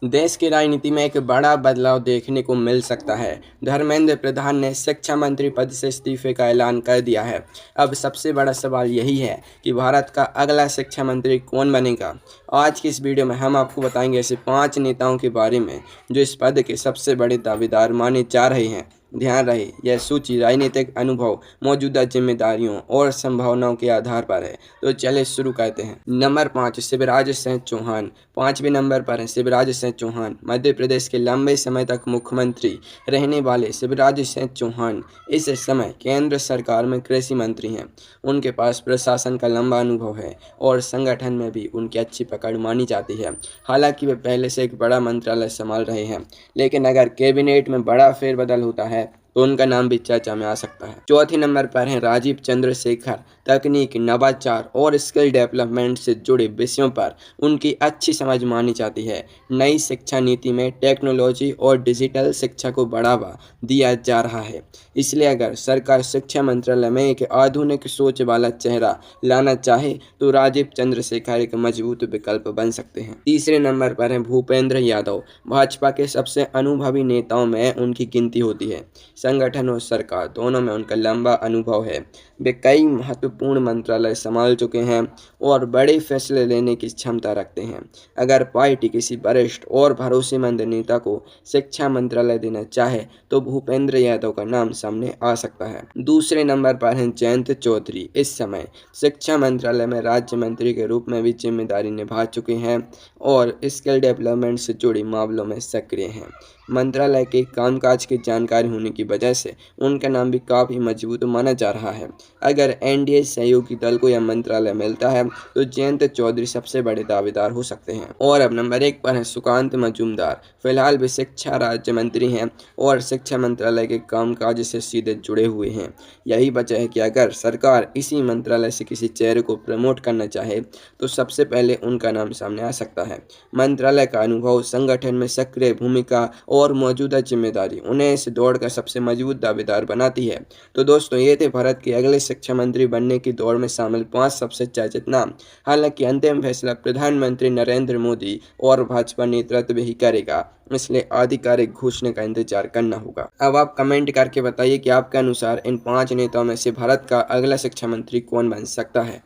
देश की राजनीति में एक बड़ा बदलाव देखने को मिल सकता है। धर्मेंद्र प्रधान ने शिक्षा मंत्री पद से इस्तीफे का ऐलान कर दिया है। अब सबसे बड़ा सवाल यही है कि भारत का अगला शिक्षा मंत्री कौन बनेगा। आज की इस वीडियो में हम आपको बताएंगे ऐसे 5 नेताओं के बारे में जो इस पद के सबसे बड़े दावेदार माने जा रहे हैं। ध्यान रहे, यह सूची राजनीतिक अनुभव, मौजूदा जिम्मेदारियों और संभावनाओं के आधार पर है। तो चलिए शुरू करते हैं। नंबर 5, शिवराज सिंह चौहान। 5वें नंबर पर है शिवराज सिंह चौहान। मध्य प्रदेश के लंबे समय तक मुख्यमंत्री रहने वाले शिवराज सिंह चौहान इस समय केंद्र सरकार में कृषि मंत्री हैं। उनके पास प्रशासन का लंबा अनुभव है और संगठन में भी उनकी अच्छी पकड़ मानी जाती है। हालांकि वे पहले से एक बड़ा मंत्रालय संभाल रहे हैं, लेकिन अगर कैबिनेट में बड़ा फेरबदल होता है तो उनका नाम भी चर्चा में आ सकता है। चौथे नंबर पर हैं राजीव चंद्रशेखर। तकनीक, नवाचार और स्किल डेवलपमेंट से जुड़े विषयों पर उनकी अच्छी समझ मानी जाती है। नई शिक्षा नीति में टेक्नोलॉजी और डिजिटल शिक्षा को बढ़ावा दिया जा रहा है, इसलिए अगर सरकार शिक्षा मंत्रालय में एक आधुनिक सोच वाला चेहरा लाना चाहे तो राजीव चंद्रशेखर एक मजबूत विकल्प बन सकते हैं। तीसरे नंबर पर हैं भूपेंद्र यादव। भाजपा के सबसे अनुभवी नेताओं में उनकी गिनती होती है। संगठन और सरकार दोनों में उनका लंबा अनुभव है। वे कई महत्वपूर्ण मंत्रालय संभाल चुके हैं और बड़े फैसले लेने की क्षमता रखते हैं। अगर पार्टी किसी वरिष्ठ और भरोसेमंद नेता को शिक्षा मंत्रालय देना चाहे तो भूपेंद्र यादव का नाम सामने आ सकता है। दूसरे नंबर पर हैं जयंत चौधरी। इस समय शिक्षा मंत्रालय में राज्य मंत्री के रूप में भी जिम्मेदारी निभा चुके हैं और स्किल डेवलपमेंट से जुड़े मामलों में सक्रिय हैं। मंत्रालय के कामकाज की जानकारी होने की वजह से उनका नाम भी काफ़ी मजबूत माना जा रहा है। अगर एनडीए सहयोगी दल को यह मंत्रालय मिलता है तो जयंत चौधरी सबसे बड़े दावेदार हो सकते हैं। और अब नंबर 1 पर है सुकांत मजूमदार। फिलहाल वे शिक्षा राज्य मंत्री हैं और शिक्षा मंत्रालय के कामकाज से सीधे जुड़े हुए हैं। यही वजह है कि अगर सरकार इसी मंत्रालय से किसी चेहरे को प्रमोट करना चाहे तो सबसे पहले उनका नाम सामने आ सकता है। मंत्रालय का अनुभव, संगठन में सक्रिय भूमिका और मौजूदा जिम्मेदारी उन्हें इस दौड़ का सबसे मजबूत दावेदार बनाती है। तो दोस्तों, ये थे भारत के अगले शिक्षा मंत्री बनने की दौड़ में शामिल 5 सबसे चर्चित नाम। हालांकि अंतिम फैसला प्रधानमंत्री नरेंद्र मोदी और भाजपा नेतृत्व ही करेगा, इसलिए आधिकारिक घोषणा का इंतजार करना होगा। अब आप कमेंट करके बताइए कि आपके अनुसार इन 5 नेताओं में से भारत का अगला शिक्षा मंत्री कौन बन सकता है।